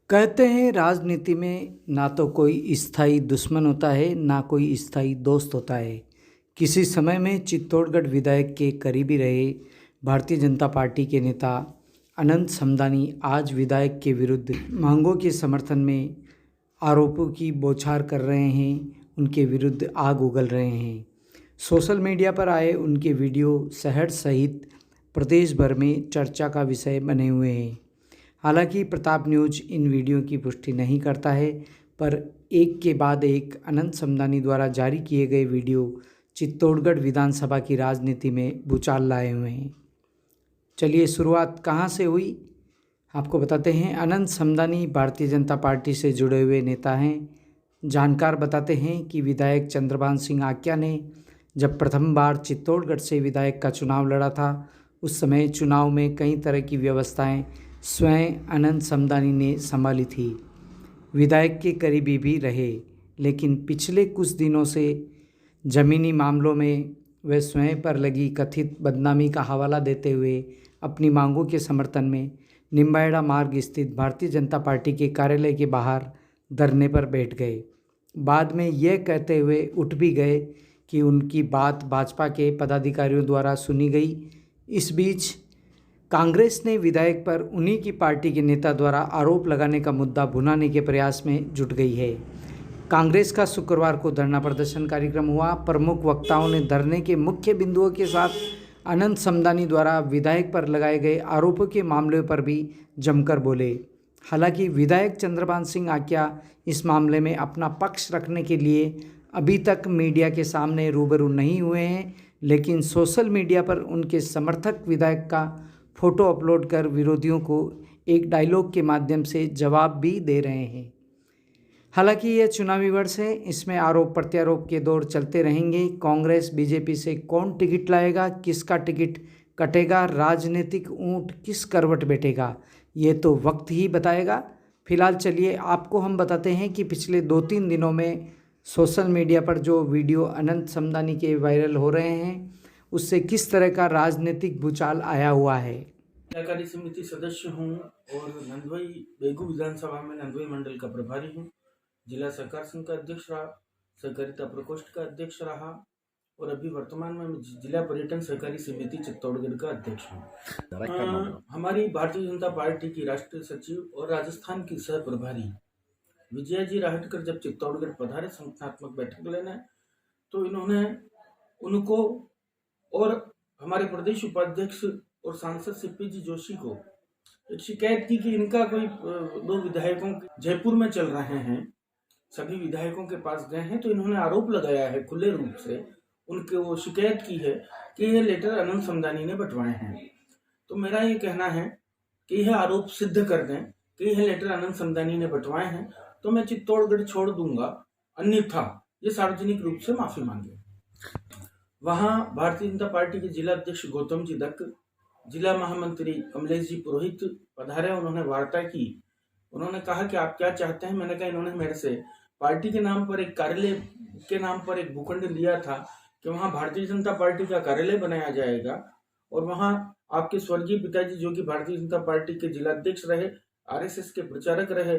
कहते हैं राजनीति में ना तो कोई स्थायी दुश्मन होता है ना कोई स्थायी दोस्त होता है। किसी समय में चित्तौड़गढ़ विधायक के करीबी रहे भारतीय जनता पार्टी के नेता अनंत समदानी आज विधायक के विरुद्ध मांगों के समर्थन में आरोपों की बौछार कर रहे हैं, उनके विरुद्ध आग उगल रहे हैं। सोशल मीडिया पर आए उनके वीडियो शहर सहित प्रदेश भर में चर्चा का विषय बने हुए हैं। हालांकि प्रताप न्यूज इन वीडियो की पुष्टि नहीं करता है, पर एक के बाद एक अनंत समदानी द्वारा जारी किए गए वीडियो चित्तौड़गढ़ विधानसभा की राजनीति में भूचाल लाए हुए हैं। चलिए शुरुआत कहां से हुई आपको बताते हैं। अनंत समदानी भारतीय जनता पार्टी से जुड़े हुए नेता हैं। जानकार बताते हैं कि विधायक चंद्रभान सिंह आक्या ने जब प्रथम बार चित्तौड़गढ़ से विधायक का चुनाव लड़ा था, उस समय चुनाव में कई तरह की व्यवस्थाएं स्वयं अनंत समदानी ने संभाली थी। विधायक के करीबी भी रहे, लेकिन पिछले कुछ दिनों से ज़मीनी मामलों में वे स्वयं पर लगी कथित बदनामी का हवाला देते हुए अपनी मांगों के समर्थन में निम्बाहेड़ा मार्ग स्थित भारतीय जनता पार्टी के कार्यालय के बाहर धरने पर बैठ गए। बाद में यह कहते हुए उठ भी गए कि उनकी बात भाजपा के पदाधिकारियों द्वारा सुनी गई। इस बीच कांग्रेस ने विधायक पर उन्हीं की पार्टी के नेता द्वारा आरोप लगाने का मुद्दा भुनाने के प्रयास में जुट गई है। कांग्रेस का शुक्रवार को धरना प्रदर्शन कार्यक्रम हुआ। प्रमुख वक्ताओं ने धरने के मुख्य बिंदुओं के साथ अनंत समदानी द्वारा विधायक पर लगाए गए आरोपों के मामले पर भी जमकर बोले। हालांकि विधायक चंद्रभान सिंह आक्या इस मामले में अपना पक्ष रखने के लिए अभी तक मीडिया के सामने रूबरू नहीं हुए हैं, लेकिन सोशल मीडिया पर उनके समर्थक विधायक का फोटो अपलोड कर विरोधियों को एक डायलॉग के माध्यम से जवाब भी दे रहे हैं। हालांकि यह चुनावी वर्ष है, इसमें आरोप प्रत्यारोप के दौर चलते रहेंगे। कांग्रेस बीजेपी से कौन टिकट लाएगा, किसका टिकट कटेगा, राजनीतिक ऊंट किस करवट बैठेगा, ये तो वक्त ही बताएगा। फिलहाल चलिए आपको हम बताते हैं कि पिछले 2-3 दिनों में सोशल मीडिया पर जो वीडियो अनंत समदानी के वायरल हो रहे हैं, उससे किस तरह का राजनीतिक भूचाल आया हुआ है। सहकारी समिति सदस्य हूँ और नंदवाई बेगू विधानसभा में नंदवाई मंडल का प्रभारी हूँ। जिला सहकार संघ का अध्यक्ष रहा, सहकारिता प्रकोष्ठ का अध्यक्ष रहा और अभी वर्तमान में जिला पर्यटन सहकारी समिति चित्तौड़गढ़ का अध्यक्ष हूँ। हमारी भारतीय जनता पार्टी की राष्ट्रीय सचिव और राजस्थान की सह प्रभारी विजया जी राहटकर जब चित्तौड़गढ़ पधारे संगठनात्मक बैठक लेने, तो इन्होंने उनको और हमारे प्रदेश उपाध्यक्ष और सांसद सीपी जी जोशी को एक शिकायत की कि इनका कोई 2 विधायकों जयपुर में चल रहे हैं, सभी विधायकों के पास गए हैं, तो इन्होंने आरोप लगाया है खुले रूप से, उनके वो शिकायत की है कि यह लेटर अनंत समदानी ने बंटवाए हैं। तो मेरा ये कहना है कि यह आरोप सिद्ध कर दें कि यह लेटर अनंत समदानी ने बंटवाए हैं, तो मैं चित्तौड़गढ़ छोड़ दूंगा, अन्यथा ये सार्वजनिक रूप से माफी मांगे। वहां भारतीय जनता पार्टी के जिला अध्यक्ष गौतम जी दत्त, जिला महामंत्री कमलेश जी पुरोहित पधारे। उन्होंने वार्ता की, उन्होंने कहा कि आप क्या चाहते हैं। मैंने कहा इन्होंने मेरे से पार्टी के नाम पर एक कार्यालय के नाम पर एक भूखंड लिया था कि वहां भारतीय जनता पार्टी का कार्यालय बनाया जाएगा और वहां आपके स्वर्गीय पिताजी जो कि भारतीय जनता पार्टी के जिला अध्यक्ष रहे, आरएसएस के प्रचारक रहे,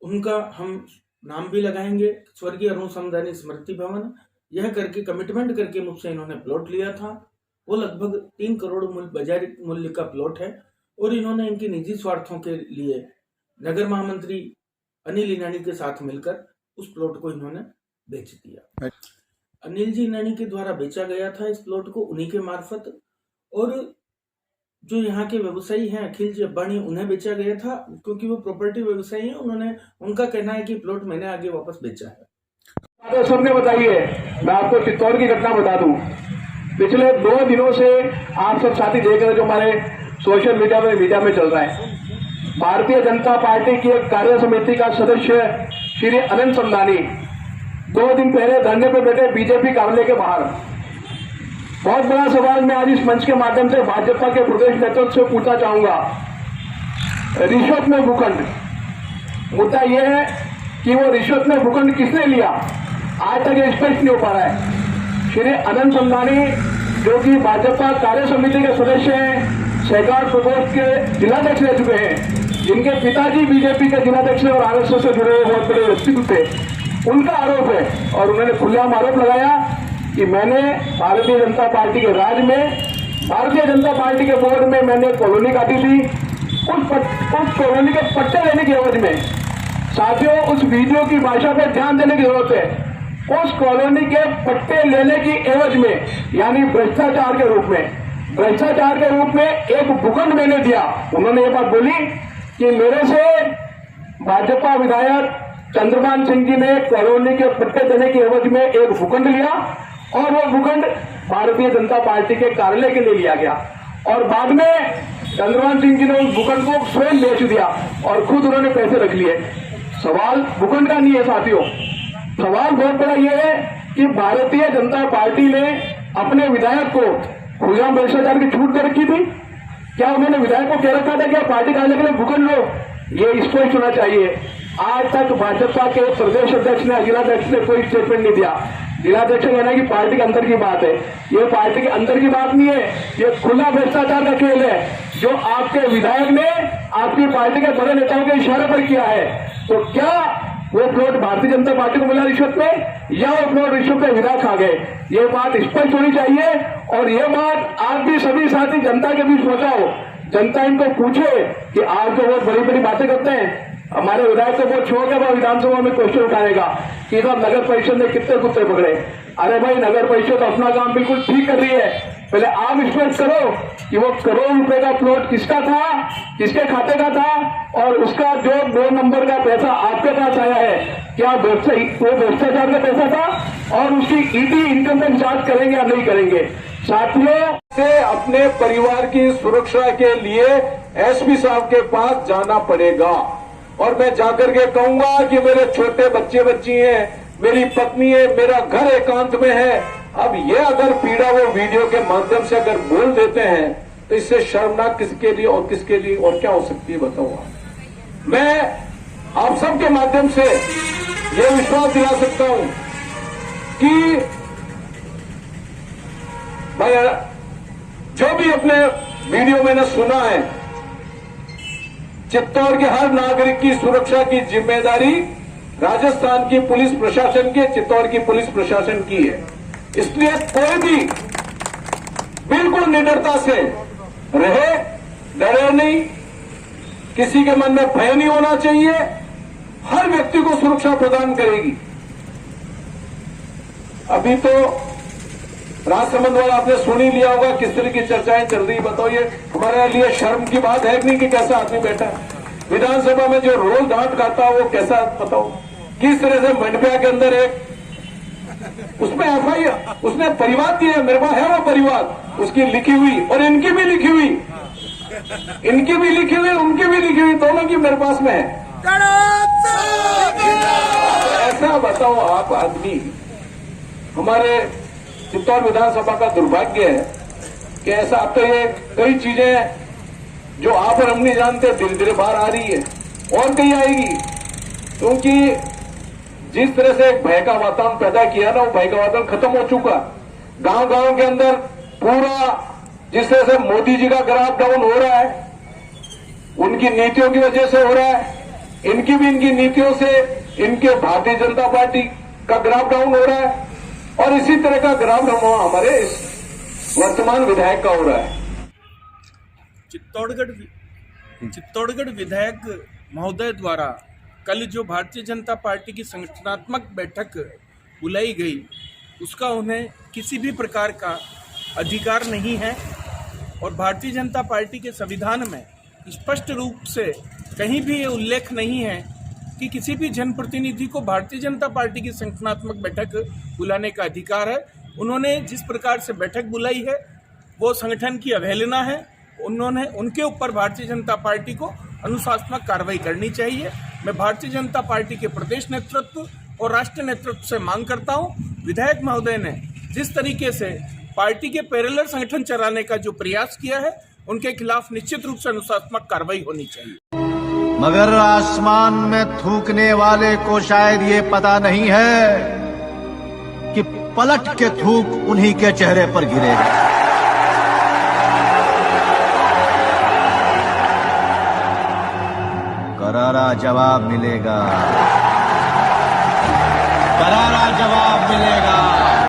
उनका हम नाम भी लगाएंगे, स्वर्गीय अरुण समदानी स्मृति भवन। यह करके कमिटमेंट करके मुझसे इन्होंने प्लॉट लिया था। वो लगभग 3 करोड़ बाजार मूल्य का प्लॉट है और इन्होंने इनके निजी स्वार्थों के लिए नगर महामंत्री अनिल ईनानी के साथ मिलकर उस प्लॉट को इन्होंने बेच दिया। अनिल जी ईनानी के द्वारा बेचा गया था इस प्लॉट को, उन्हीं के मार्फत, और जो यहाँ के व्यवसायी हैं अखिल जी अब्बानी, उन्हें बेचा गया था क्योंकि वो प्रॉपर्टी व्यवसायी हैं। उनका कहना है कि प्लॉट मैंने आगे वापस बेचा है। तो सबने बताइए, मैं आपको चित्तौड़ की घटना बता दूं। पिछले 2 दिनों से आप सब साथी देख रहे हैं जो हमारे सोशल मीडिया में चल रहा है। भारतीय जनता पार्टी की एक कार्य समिति का सदस्य श्री अनंत समदानी 2 दिन पहले धरने पर बैठे बीजेपी कार्यालय के बाहर। बहुत बड़ा सवाल मैं आज इस मंच के माध्यम से भाजपा के प्रदेश नेतृत्व से पूछना चाहूंगा। रिश्वत में भूखंड, मुद्दा यह है कि वो रिश्वत में भूखंड किसने लिया, आज तक ये स्पष्ट नहीं हो पा रहा है। श्री अनंत समदानी जो कि भाजपा कार्य समिति के सदस्य हैं, सहकार प्रकोष्ठ के जिलाध्यक्ष रह चुके हैं, जिनके पिताजी बीजेपी के जिलाध्यक्ष और आरएसएस से जुड़े हुए बहुत बड़े व्यक्तित्व थे, उनका आरोप है। और उन्होंने खुलेआम आरोप लगाया कि मैंने भारतीय जनता पार्टी के राज में, भारतीय जनता पार्टी के बोर्ड में मैंने कॉलोनी काटी थी। उस कॉलोनी के पट्टे लेने की एवज में, साथियों उस वीडियो की भाषा पर ध्यान देने की जरूरत है, उस कॉलोनी के पट्टे लेने की एवज में, यानी भ्रष्टाचार के रूप में एक भूखंड मैंने दिया। उन्होंने ये बात बोली कि मेरे से भाजपा विधायक चंद्रमान सिंह जी ने कॉलोनी के पट्टे देने की एवज में एक भूखंड लिया और वो भूखंड भारतीय जनता पार्टी के कार्यालय के लिए लिया गया और बाद में चंद्रमान सिंह जी ने उस भूखंड को स्वयं बेच दिया और खुद उन्होंने पैसे रख लिए। सवाल भूखंड का नहीं है साथियों, सवाल बहुत बड़ा यह है कि भारतीय जनता पार्टी ने अपने विधायक को खुलेआम भ्रष्टाचार की छूट दे रखी थी। क्या उन्होंने विधायक को कह रखा था कि आप पार्टी कार्यालय के लिए भूखंड लो? ये स्पष्ट होना चाहिए। आज तक भाजपा के प्रदेश अध्यक्ष ने, जिलाध्यक्ष ने कोई स्टेटमेंट नहीं दिया। जिलाध्यक्ष कहना कि पार्टी के अंदर की बात है, ये पार्टी के अंदर की बात नहीं है, ये खुला भ्रष्टाचार का खेल है जो आपके विधायक ने आपकी पार्टी के बड़े नेताओं के इशारे पर किया है। तो क्या वो प्लॉट भारतीय जनता पार्टी को मिला रिश्वत में या वो प्लॉट रिश्वत में विधायक खा गए? ये बात स्पष्ट होनी चाहिए और ये बात आप भी सभी साथी जनता के बीच पहुंचाओ। जनता इनको पूछे कि आप तो बहुत बड़ी बड़ी बातें करते हैं, हमारे विधायक को बहुत शौक है, वो विधानसभा में क्वेश्चन उठाएगा कि साहब नगर परिषद ने कितने कुत्ते पकड़े। अरे भाई, नगर परिषद अपना काम बिल्कुल ठीक कर रही है, पहले आप स्पष्ट करो कि वो करोड़ रुपए का प्लॉट किसका था, किसके खाते का था और उसका जो 2 नंबर का पैसा आपके पास आया है, क्या वो भ्रष्टाचार का पैसा था और उसकी ईडी इनकम टैक्स जांच करेंगे या नहीं करेंगे? साथियों, से अपने परिवार की सुरक्षा के लिए एसपी साहब के पास जाना पड़ेगा और मैं जाकर के कहूंगा कि मेरे छोटे बच्चे बच्ची हैं, मेरी पत्नी है, मेरा घर एकांत में है। अब ये अगर पीड़ा वो वीडियो के माध्यम से अगर बोल देते हैं तो इससे शर्मनाक किसके लिए और क्या हो सकती है बताऊंगा। मैं आप सबके माध्यम से ये विश्वास दिला सकता हूं कि भाई जो भी अपने वीडियो में सुना है, चित्तौड़ के हर नागरिक की सुरक्षा की जिम्मेदारी राजस्थान की पुलिस प्रशासन की, चित्तौड़ की पुलिस प्रशासन की है। इसलिए कोई भी बिल्कुल निडरता से रहे, डरे नहीं, किसी के मन में भय नहीं होना चाहिए, हर व्यक्ति को सुरक्षा प्रदान करेगी। अभी तो राजसमंद वाला आपने सुन ही लिया होगा किस तरह की चर्चाएं चल रही। बताओ ये हमारे लिए शर्म की बात है कि नहीं कि कैसा आदमी बैठा है विधानसभा में जो रोज डांट खाता वो कैसा, बताओ किस तरह से मंडपिया के अंदर एक उसमें एफआईआर उसने परिवाद दी है, मेरे पास है वो परिवाद, उसकी लिखी हुई और इनकी भी लिखी हुई, उनकी भी लिखी हुई, दोनों की मेरे पास में है। ऐसा बताओ आप आदमी, हमारे चित्तौड़ विधानसभा का दुर्भाग्य है कि ऐसा अब तो ये कई चीजें जो आप और हम नहीं जानते धीरे धीरे बाहर आ रही है और कहीं आएगी, क्योंकि जिस तरह से एक भय का वातावरण पैदा किया ना, वो भय का वातावरण खत्म हो चुका। गांव गांव के अंदर पूरा जिस तरह से मोदी जी का ग्राफ डाउन हो रहा है, उनकी नीतियों की वजह से हो रहा है, इनकी नीतियों से इनके भारतीय जनता पार्टी का ग्राफ डाउन हो रहा है और इसी तरह का ग्राफ डाउन हमारे इस वर्तमान विधायक का हो रहा है। चित्तौड़गढ़ विधायक महोदय द्वारा कल जो भारतीय जनता पार्टी की संगठनात्मक बैठक बुलाई गई, उसका उन्हें किसी भी प्रकार का अधिकार नहीं है और भारतीय जनता पार्टी के संविधान में स्पष्ट रूप से कहीं भी ये उल्लेख नहीं है कि किसी भी जनप्रतिनिधि को भारतीय जनता पार्टी की संगठनात्मक बैठक बुलाने का अधिकार है। उन्होंने जिस प्रकार से बैठक बुलाई है वो संगठन की अवहेलना है। उनके ऊपर भारतीय जनता पार्टी को अनुशासनात्मक कार्रवाई करनी चाहिए। मैं भारतीय जनता पार्टी के प्रदेश नेतृत्व और राष्ट्रीय नेतृत्व से मांग करता हूं, विधायक महोदय ने जिस तरीके से पार्टी के पैरेलल संगठन चलाने का जो प्रयास किया है, उनके खिलाफ निश्चित रूप से अनुशासनात्मक कार्रवाई होनी चाहिए। मगर आसमान में थूकने वाले को शायद ये पता नहीं है कि पलट के थूक उन्हीं के चेहरे पर गिरेगा। करारा जवाब मिलेगा।